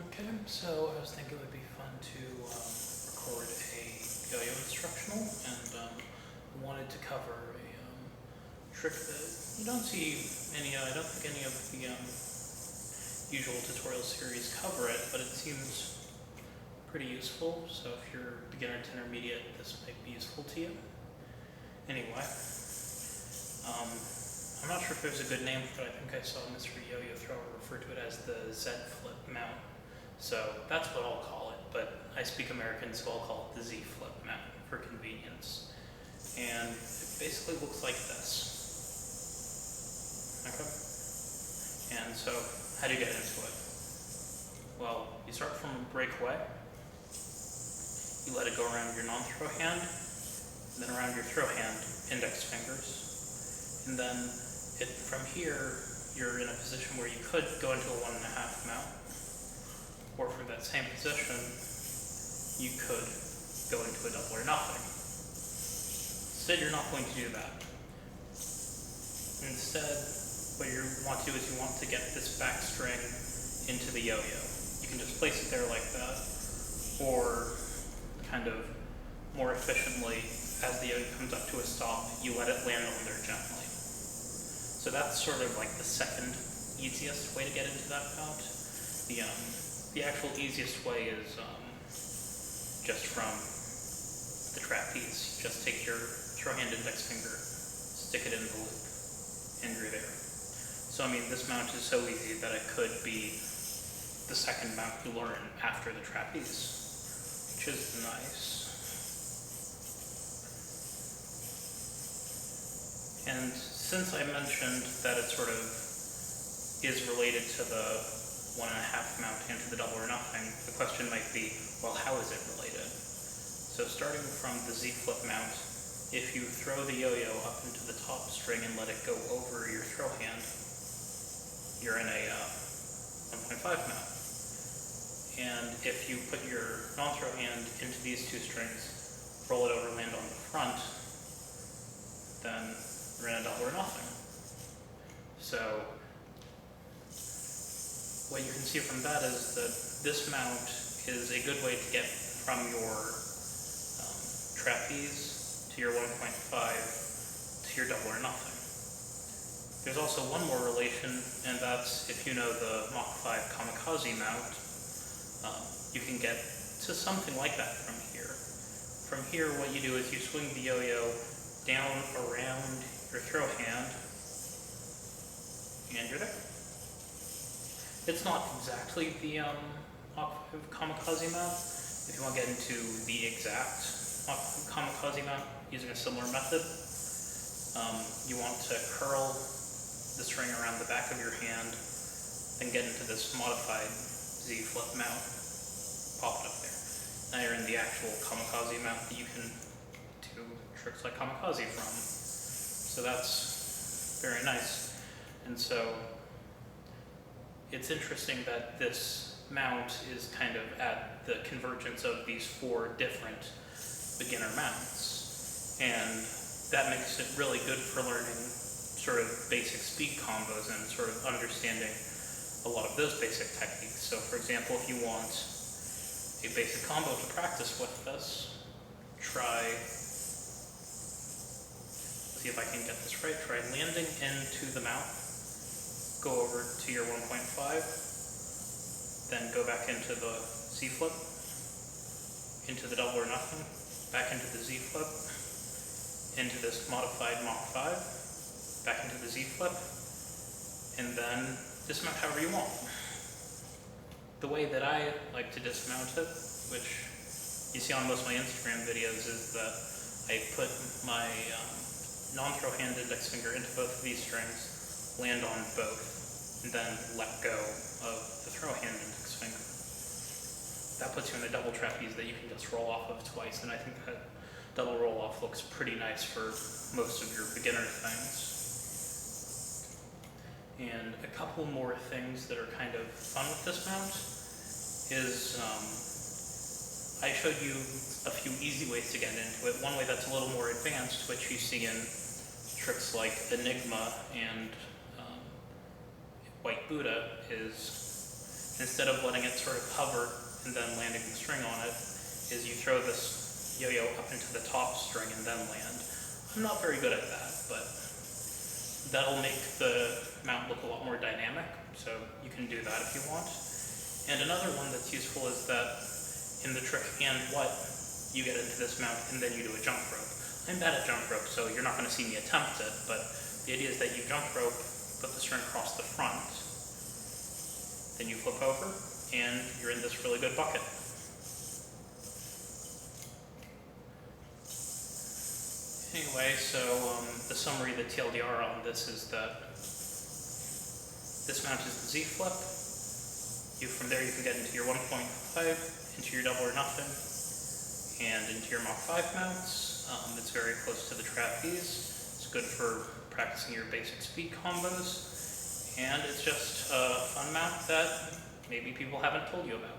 Okay, so I was thinking it would be fun to record a YoYo instructional, and wanted to cover a trick that you don't see any. I don't think any of the usual tutorial series cover it, but it seems pretty useful. So if you're beginner to intermediate, this might be useful to you. Anyway, I'm not sure if there's a good name for it. I think I saw Mr. YoYo Thrower refer to it as the Z flip mount. So that's what I'll call it, but I speak American, so I'll call it the Z flip mount for convenience. And it basically looks like this. Okay? And so, how do you get into it? Well, you start from a breakaway. You let it go around your non-throw hand, and then around your throw hand, index fingers. And then from here, you're in a position where you could go into a 1.5 mount, or from that same position, you could go into a double or nothing. Instead, you're not going to do that. Instead, what you want to do is you want to get this back string into the yo-yo. You can just place it there like that, or kind of more efficiently, as the yo-yo comes up to a stop, you let it land on there gently. So that's sort of like the second easiest way to get into that mount. The actual easiest way is just from the trapeze. Just take your throw hand index finger, stick it in the loop, and you're there. So I mean, this mount is so easy that it could be the second mount you learn after the trapeze, which is nice. And since I mentioned that it sort of is related to the 1.5 mount and to the double or nothing, the question might be, well, how is it related? So starting from the Z flip mount, if you throw the yo-yo up into the top string and let it go over your throw hand, you're in a 1.5 mount. And if you put your non-throw hand into these two strings, roll it over, land on the front, then you're in a double or nothing. So what you can see from that is that this mount is a good way to get from your trapeze to your 1.5 to your double or nothing. There's also one more relation, and that's if you know the Mach 5 kamikaze mount, you can get to something like that from here. From here, what you do is you swing the yo-yo down around your throw hand, and you're there. It's not exactly the Mach 5 kamikaze mount. If you want to get into the exact Mach 5 kamikaze mount using a similar method, you want to curl the string around the back of your hand, then get into this modified Z flip mount, pop it up there. Now you're in the actual kamikaze mount that you can do tricks like kamikaze from. So that's very nice. And so it's interesting that this mount is kind of at the convergence of these 4 different beginner mounts. And that makes it really good for learning sort of basic speed combos and sort of understanding a lot of those basic techniques. So for example, if you want a basic combo to practice with this, let's see if I can get this right, try landing into the mount, go over to your 1.5, then go back into the Z flip, into the double or nothing, back into the Z flip, into this modified Mach 5, back into the Z flip, and then dismount however you want. The way that I like to dismount it, which you see on most of my Instagram videos, is that I put my non-throw hand index finger into both of these strings, land on both, and then let go of the throw hand index finger. That puts you in a double trapeze that you can just roll off of twice, and I think that double roll off looks pretty nice for most of your beginner things. And a couple more things that are kind of fun with this mount is I showed you a few easy ways to get into it. One way that's a little more advanced, which you see in tricks like Enigma and White Buddha, is instead of letting it sort of hover and then landing the string on it, is you throw this yo-yo up into the top string and then land. I'm not very good at that, but that'll make the mount look a lot more dynamic, so you can do that if you want. And another one that's useful is that in the trick and what, you get into this mount and then you do a jump rope. I'm bad at jump rope, so you're not going to see me attempt it, but the idea is that you jump rope, put the string across the front, then you flip over, and you're in this really good bucket. Anyway, so the summary, the TLDR on this is that this mount is the Z flip. From there you can get into your 1.5, into your double or nothing, and into your Mach 5 mounts. It's very close to the trapeze. It's good for practicing your basic speed combos, and it's just a fun mount that maybe people haven't told you about.